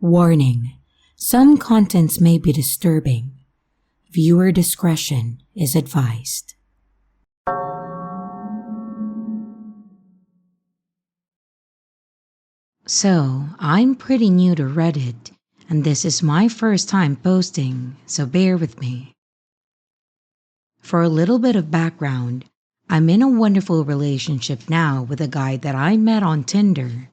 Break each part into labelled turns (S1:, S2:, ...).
S1: Warning: some contents may be disturbing. Viewer discretion is advised. So, I'm pretty new to Reddit, and this is my first time posting, so bear with me. For a little bit of background, I'm in a wonderful relationship now with a guy that I met on Tinder.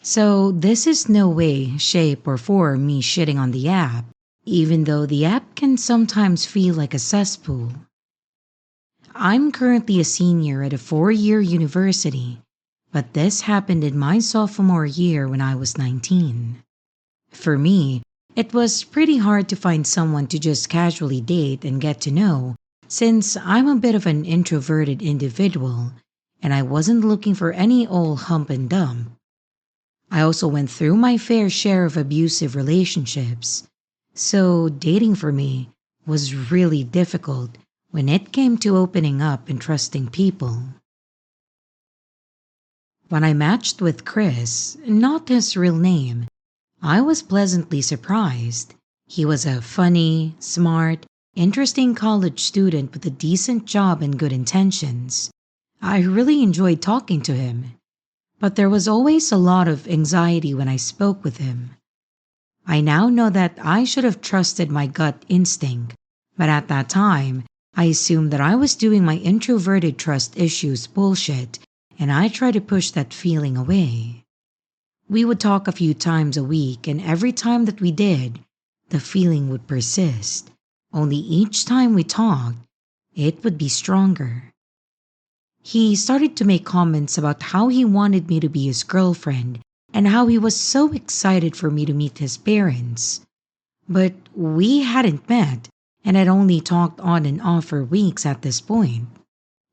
S1: So this is no way, shape, or form me shitting on the app, even though the app can sometimes feel like a cesspool. I'm currently a senior at a 4-year university, but this happened in my sophomore year when I was 19. For me, it was pretty hard to find someone to just casually date and get to know, since I'm a bit of an introverted individual, and I wasn't looking for any old hump and dump. I also went through my fair share of abusive relationships, so dating for me was really difficult when it came to opening up and trusting people. When I matched with Chris, not his real name, I was pleasantly surprised. He was a funny, smart, interesting college student with a decent job and good intentions. I really enjoyed talking to him. But there was always a lot of anxiety when I spoke with him. I now know that I should have trusted my gut instinct, but at that time, I assumed that I was doing my introverted trust issues bullshit, and I tried to push that feeling away. We would talk a few times a week, and every time that we did, the feeling would persist. Only each time we talked, it would be stronger. He started to make comments about how he wanted me to be his girlfriend and how he was so excited for me to meet his parents. But we hadn't met and had only talked on and off for weeks at this point.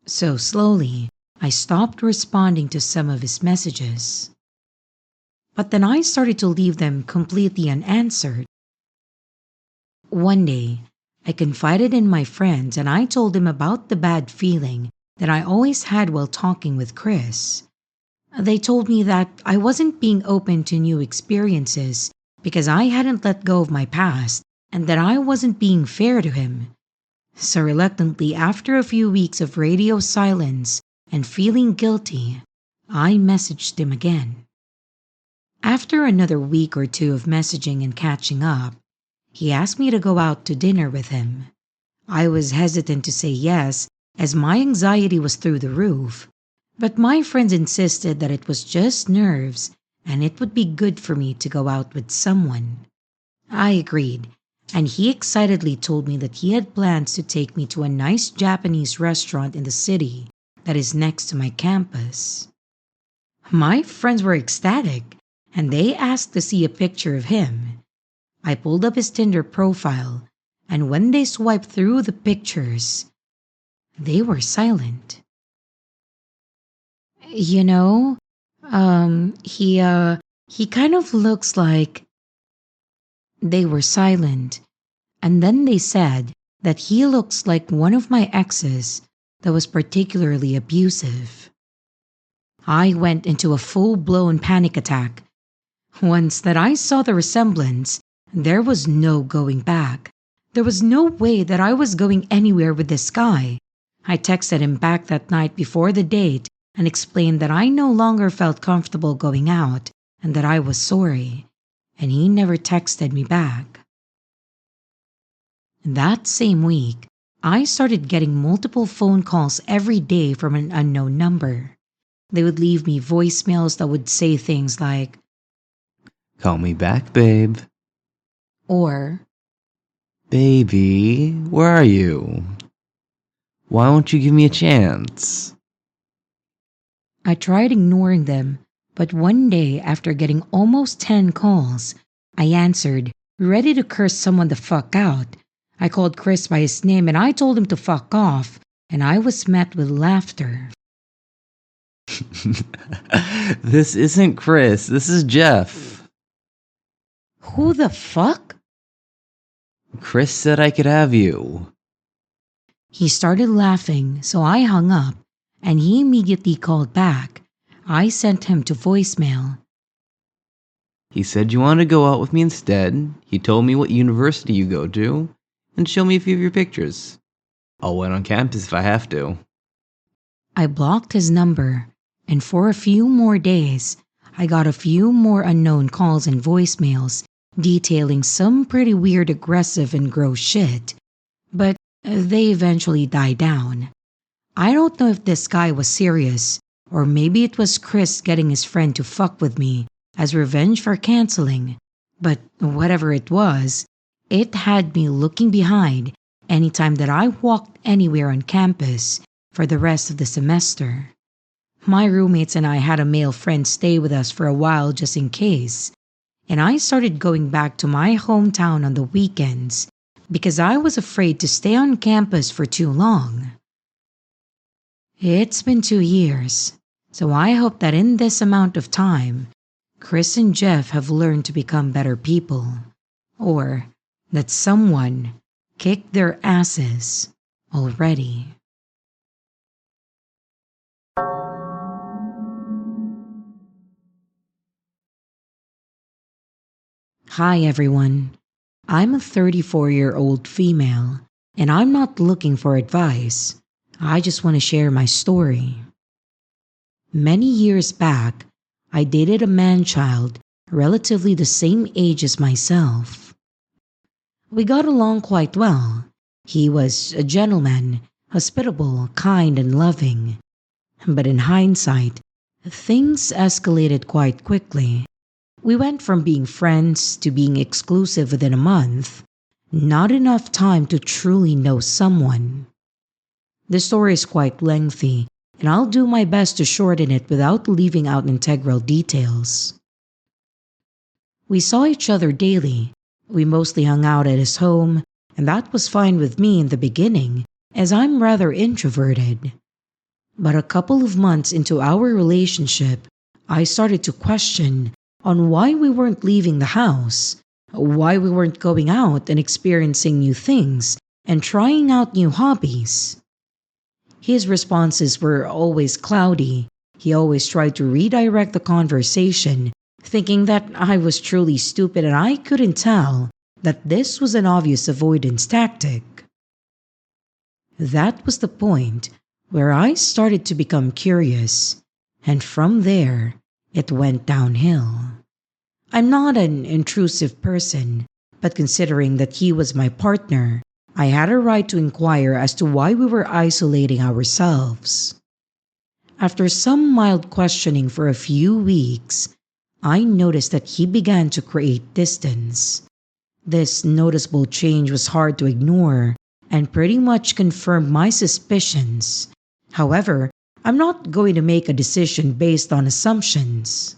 S1: So slowly, I stopped responding to some of his messages. But then I started to leave them completely unanswered. One day, I confided in my friends and I told him about the bad feeling that I always had while talking with Chris. They told me that I wasn't being open to new experiences because I hadn't let go of my past and that I wasn't being fair to him. So reluctantly, after a few weeks of radio silence and feeling guilty, I messaged him again. After another week or two of messaging and catching up, he asked me to go out to dinner with him. I was hesitant to say yes as my anxiety was through the roof, but my friends insisted that it was just nerves and it would be good for me to go out with someone. I agreed, and he excitedly told me that he had plans to take me to a nice Japanese restaurant in the city that is next to my campus. My friends were ecstatic, and they asked to see a picture of him. I pulled up his Tinder profile, and when they swiped through the pictures, they were silent. You know, he kind of looks like... They were silent, and then they said that he looks like one of my exes that was particularly abusive. I went into a full-blown panic attack. Once that I saw the resemblance, there was no going back. There was no way that I was going anywhere with this guy. I texted him back that night before the date and explained that I no longer felt comfortable going out and that I was sorry, and he never texted me back. That same week, I started getting multiple phone calls every day from an unknown number. They would leave me voicemails that would say things like,
S2: "Call me back, babe."
S1: Or,
S2: "Baby, where are you? Why won't you give me a chance?"
S1: I tried ignoring them, but one day after getting almost 10 calls, I answered, ready to curse someone the fuck out. I called Chris by his name and I told him to fuck off, and I was met with laughter.
S2: "This isn't Chris, this is Jeff."
S1: Who the fuck?
S2: "Chris said I could have you."
S1: He started laughing, so I hung up, and he immediately called back. I sent him to voicemail.
S2: He said you wanted to go out with me instead. He told me what university you go to, and show me a few of your pictures. I'll wait on campus if I have to.
S1: I blocked his number, and for a few more days, I got a few more unknown calls and voicemails detailing some pretty weird, aggressive, and gross shit. But they eventually died down. I don't know if this guy was serious, or maybe it was Chris getting his friend to fuck with me as revenge for canceling. But whatever it was, it had me looking behind anytime that I walked anywhere on campus for the rest of the semester. My roommates and I had a male friend stay with us for a while just in case, and I started going back to my hometown on the weekends because I was afraid to stay on campus for too long. It's been 2 years, so I hope that in this amount of time, Chris and Jeff have learned to become better people, or that someone kicked their asses already. Hi everyone. I'm a 34-year-old female, and I'm not looking for advice. I just want to share my story. Many years back, I dated a man-child relatively the same age as myself. We got along quite well. He was a gentleman, hospitable, kind, and loving. But in hindsight, things escalated quite quickly. We went from being friends to being exclusive within a month. Not enough time to truly know someone. The story is quite lengthy, and I'll do my best to shorten it without leaving out integral details. We saw each other daily. We mostly hung out at his home, and that was fine with me in the beginning, as I'm rather introverted. But a couple of months into our relationship, I started to question on why we weren't leaving the house, why we weren't going out and experiencing new things and trying out new hobbies. His responses were always cloudy. He always tried to redirect the conversation, thinking that I was truly stupid and I couldn't tell that this was an obvious avoidance tactic. That was the point where I started to become curious, and from there, it went downhill. I'm not an intrusive person, but considering that he was my partner, I had a right to inquire as to why we were isolating ourselves. After some mild questioning for a few weeks, I noticed that he began to create distance. This noticeable change was hard to ignore and pretty much confirmed my suspicions. However, I'm not going to make a decision based on assumptions.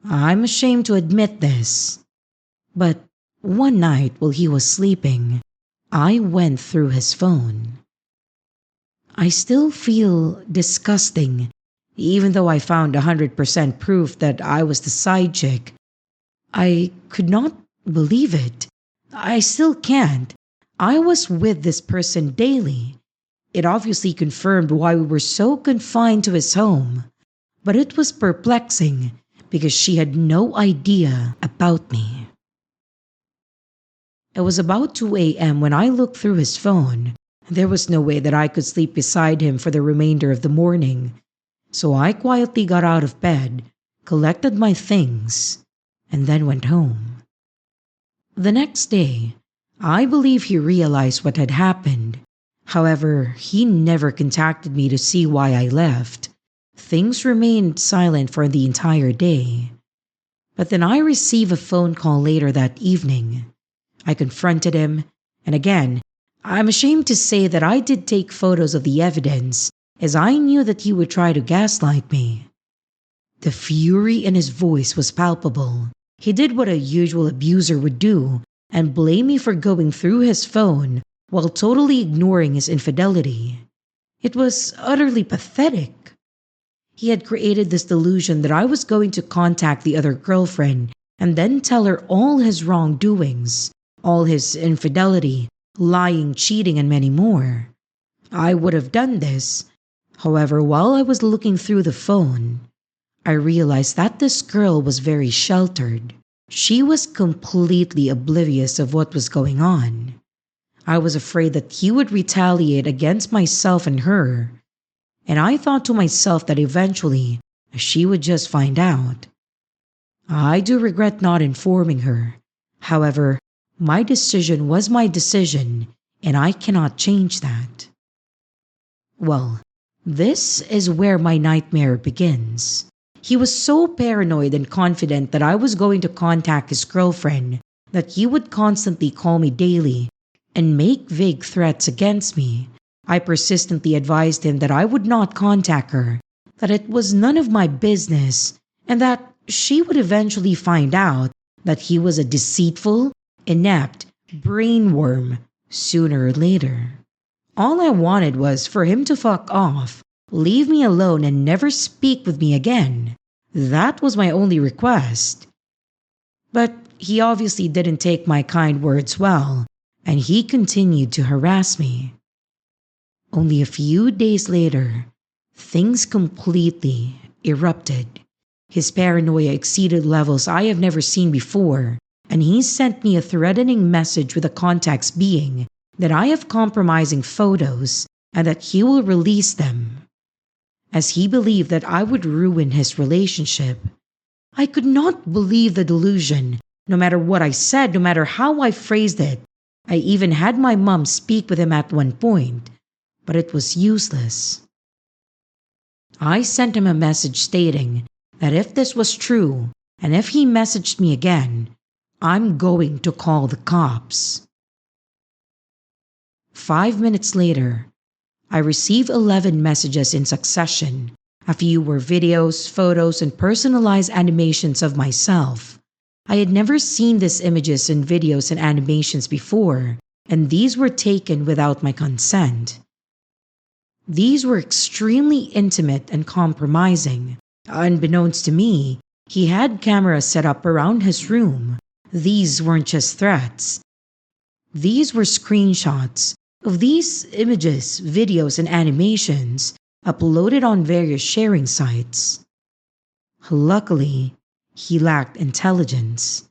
S1: I'm ashamed to admit this, but one night while he was sleeping, I went through his phone. I still feel disgusting, even though I found 100% proof that I was the side chick. I could not believe it. I still can't. I was with this person daily. It obviously confirmed why we were so confined to his home, but it was perplexing because she had no idea about me. It was about 2 a.m. when I looked through his phone. There was no way that I could sleep beside him for the remainder of the morning, so I quietly got out of bed, collected my things, and then went home. The next day, I believe he realized what had happened. However, he never contacted me to see why I left. Things remained silent for the entire day. But then I received a phone call later that evening. I confronted him, and again, I'm ashamed to say that I did take photos of the evidence, as I knew that he would try to gaslight me. The fury in his voice was palpable. He did what a usual abuser would do, and blame me for going through his phone while totally ignoring his infidelity. It was utterly pathetic. He had created this delusion that I was going to contact the other girlfriend and then tell her all his wrongdoings, all his infidelity, lying, cheating, and many more. I would have done this. However, while I was looking through the phone, I realized that this girl was very sheltered. She was completely oblivious of what was going on. I was afraid that he would retaliate against myself and her, and I thought to myself that eventually she would just find out. I do regret not informing her. However, my decision was my decision, and I cannot change that. Well, this is where my nightmare begins. He was so paranoid and confident that I was going to contact his girlfriend that he would constantly call me daily and make vague threats against me. I persistently advised him that I would not contact her, that it was none of my business, and that she would eventually find out that he was a deceitful, inept brainworm sooner or later. All I wanted was for him to fuck off, leave me alone, and never speak with me again. That was my only request. But he obviously didn't take my kind words well, and he continued to harass me. Only a few days later, things completely erupted. His paranoia exceeded levels I have never seen before, and he sent me a threatening message with the context being that I have compromising photos and that he will release them, as he believed that I would ruin his relationship. I could not believe the delusion, no matter what I said, no matter how I phrased it. I even had my mom speak with him at one point, but it was useless. I sent him a message stating that if this was true, and if he messaged me again, I'm going to call the cops. 5 minutes later, I received 11 messages in succession. A few were videos, photos, and personalized animations of myself. I had never seen these images and videos and animations before, and these were taken without my consent. These were extremely intimate and compromising. Unbeknownst to me, he had cameras set up around his room. These weren't just threats. These were screenshots of these images, videos, and animations uploaded on various sharing sites. Luckily, he lacked intelligence.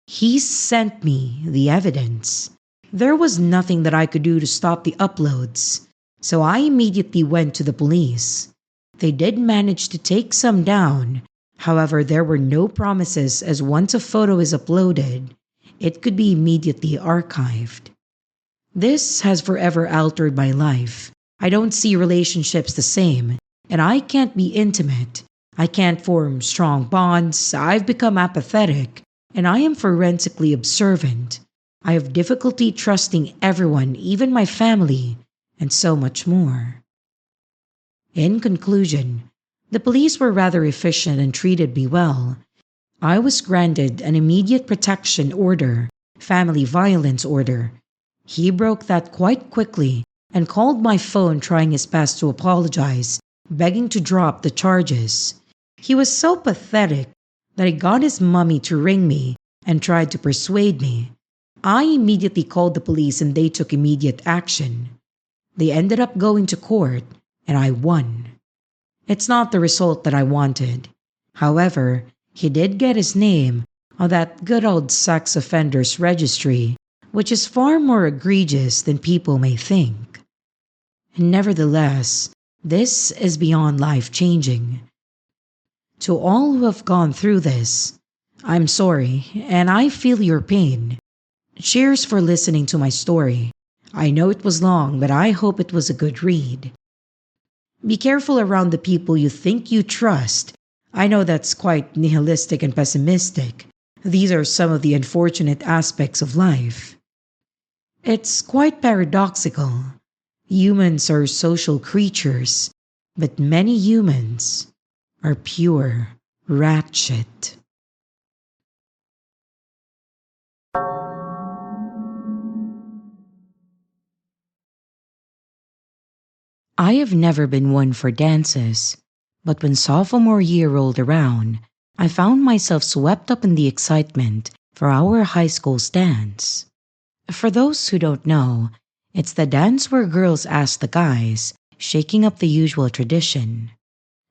S1: He sent me the evidence. There was nothing that I could do to stop the uploads, so I immediately went to the police. They did manage to take some down. However, there were no promises, as once a photo is uploaded, it could be immediately archived. This has forever altered my life. I don't see relationships the same, and I can't be intimate. I can't form strong bonds. I've become apathetic, and I am forensically observant. I have difficulty trusting everyone, even my family, and so much more. In conclusion, the police were rather efficient and treated me well. I was granted an immediate protection order, family violence order. He broke that quite quickly and called my phone trying his best to apologize, begging to drop the charges. He was so pathetic that he got his mummy to ring me and tried to persuade me. I immediately called the police and they took immediate action. They ended up going to court and I won. It's not the result that I wanted. However, he did get his name on that good old sex offenders registry, which is far more egregious than people may think. Nevertheless, this is beyond life-changing. To all who have gone through this, I'm sorry, and I feel your pain. Cheers for listening to my story. I know it was long, but I hope it was a good read. Be careful around the people you think you trust. I know that's quite nihilistic and pessimistic. These are some of the unfortunate aspects of life. It's quite paradoxical. Humans are social creatures, but many humans are pure rat shit. I have never been one for dances, but when sophomore year rolled around, I found myself swept up in the excitement for our high school's dance. For those who don't know, it's the dance where girls ask the guys, shaking up the usual tradition.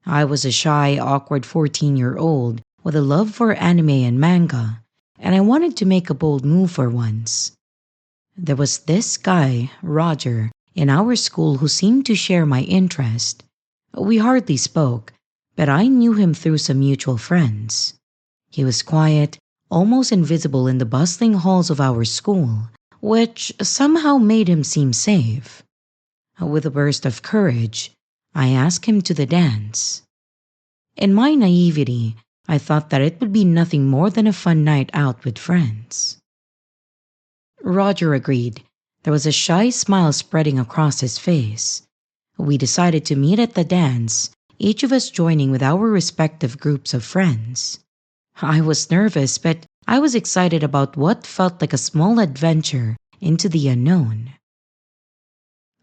S1: I was a shy, awkward 14-year-old with a love for anime and manga, and I wanted to make a bold move for once. There was this guy, Roger, in our school who seemed to share my interest. We hardly spoke, but I knew him through some mutual friends. He was quiet, almost invisible in the bustling halls of our school, which somehow made him seem safe. With a burst of courage, I asked him to the dance. In my naivety, I thought that it would be nothing more than a fun night out with friends. Roger agreed. There was a shy smile spreading across his face. We decided to meet at the dance, each of us joining with our respective groups of friends. I was nervous, but I was excited about what felt like a small adventure into the unknown.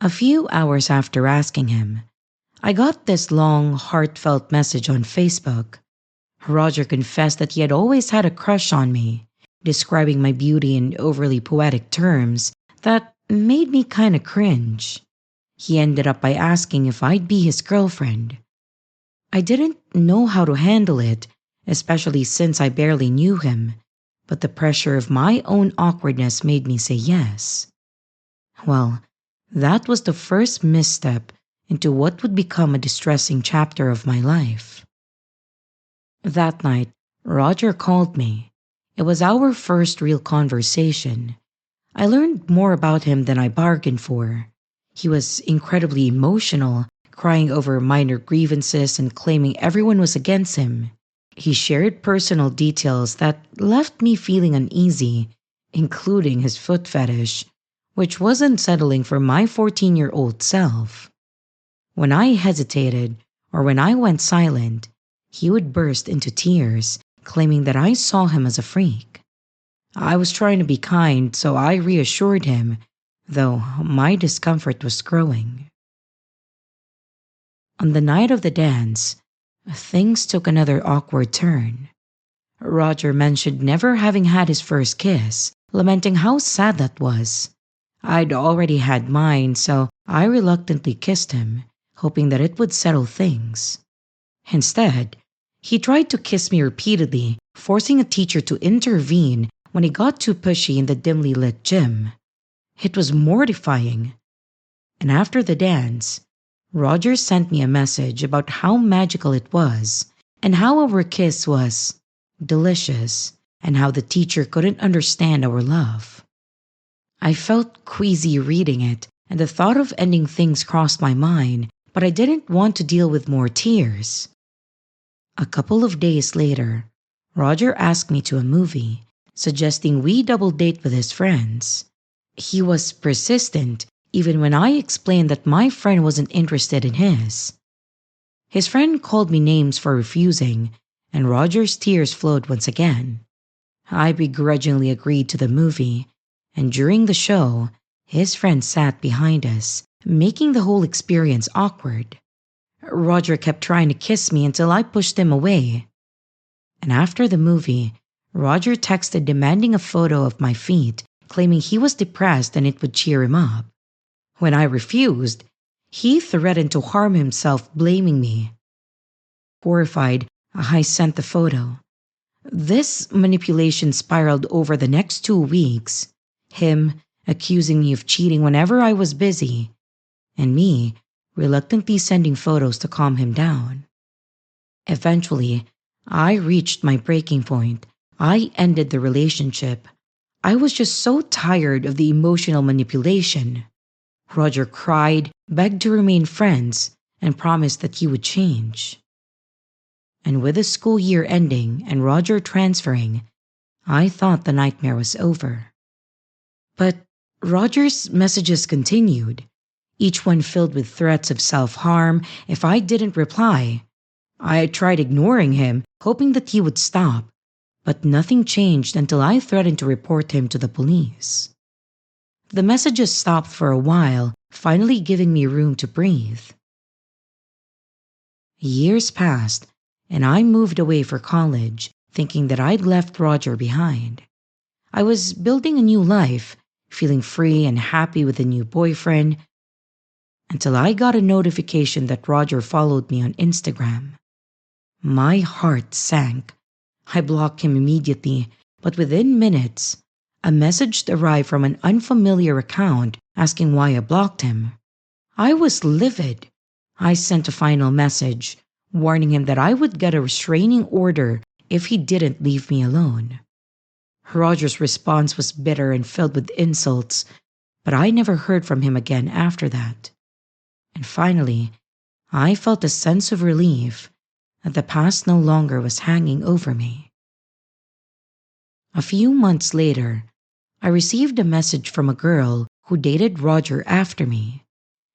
S1: A few hours after asking him, I got this long, heartfelt message on Facebook. Roger confessed that he had always had a crush on me, describing my beauty in overly poetic terms that made me kinda cringe. He ended up by asking if I'd be his girlfriend. I didn't know how to handle it, especially since I barely knew him, but the pressure of my own awkwardness made me say yes. Well, that was the first misstep into what would become a distressing chapter of my life. That night, Roger called me. It was our first real conversation. I learned more about him than I bargained for. He was incredibly emotional, crying over minor grievances and claiming everyone was against him. He shared personal details that left me feeling uneasy, including his foot fetish, which was unsettling for my 14-year-old self. When I hesitated, or when I went silent, he would burst into tears, claiming that I saw him as a freak. I was trying to be kind, so I reassured him, though my discomfort was growing. On the night of the dance, things took another awkward turn. Roger mentioned never having had his first kiss, lamenting how sad that was. I'd already had mine, so I reluctantly kissed him, hoping that it would settle things. Instead, he tried to kiss me repeatedly, forcing a teacher to intervene when he got too pushy in the dimly lit gym. It was mortifying. And after the dance, Roger sent me a message about how magical it was, and how our kiss was delicious, and how the teacher couldn't understand our love. I felt queasy reading it, and the thought of ending things crossed my mind, but I didn't want to deal with more tears. A couple of days later, Roger asked me to a movie, suggesting we double date with his friends. He was persistent, even when I explained that my friend wasn't interested in his. His friend called me names for refusing, and Roger's tears flowed once again. I begrudgingly agreed to the movie, and during the show, his friend sat behind us, making the whole experience awkward. Roger kept trying to kiss me until I pushed him away. And after the movie, Roger texted demanding a photo of my feet, claiming he was depressed and it would cheer him up. When I refused, he threatened to harm himself, blaming me. Horrified, I sent the photo. This manipulation spiraled over the next 2 weeks, him accusing me of cheating whenever I was busy, and me reluctantly sending photos to calm him down. Eventually, I reached my breaking point. I ended the relationship. I was just so tired of the emotional manipulation. Roger cried, begged to remain friends, and promised that he would change. And with the school year ending and Roger transferring, I thought the nightmare was over. But Roger's messages continued, each one filled with threats of self-harm if I didn't reply. I tried ignoring him, hoping that he would stop, but nothing changed until I threatened to report him to the police. The messages stopped for a while, finally giving me room to breathe. Years passed, and I moved away for college, thinking that I'd left Roger behind. I was building a new life, feeling free and happy with a new boyfriend. until I got a notification that Roger followed me on Instagram. My heart sank. I blocked him immediately, but within minutes, a message arrived from an unfamiliar account asking why I blocked him. I was livid. I sent a final message, warning him that I would get a restraining order if he didn't leave me alone. Roger's response was bitter and filled with insults, but I never heard from him again after that. And finally, I felt a sense of relief that the past no longer was hanging over me. A few months later, I received a message from a girl who dated Roger after me.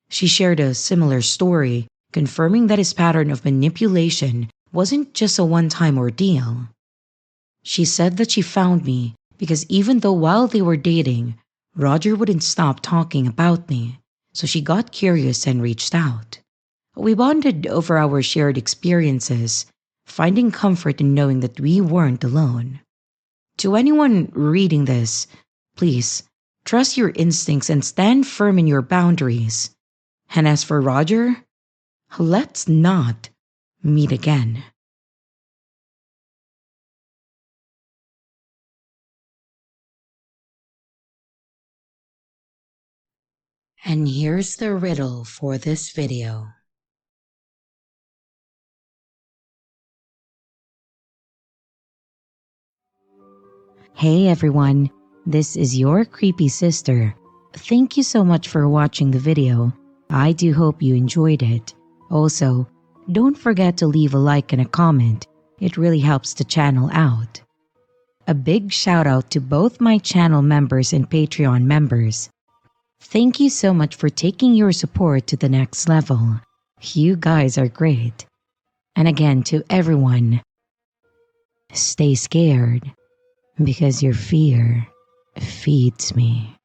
S1: She shared a similar story, confirming that his pattern of manipulation wasn't just a one-time ordeal. She said that she found me because even though while they were dating, Roger wouldn't stop talking about me, so she got curious and reached out. We bonded over our shared experiences, finding comfort in knowing that we weren't alone. To anyone reading this, please trust your instincts and stand firm in your boundaries. And as for Roger, let's not meet again. And here's the riddle for this video. Hey everyone, this is your creepy sister. Thank you so much for watching the video. I do hope you enjoyed it. Also, don't forget to leave a like and a comment. It really helps the channel out. A big shout out to both my channel members and Patreon members. Thank you so much for taking your support to the next level. You guys are great. And again, to everyone, stay scared because your fear feeds me.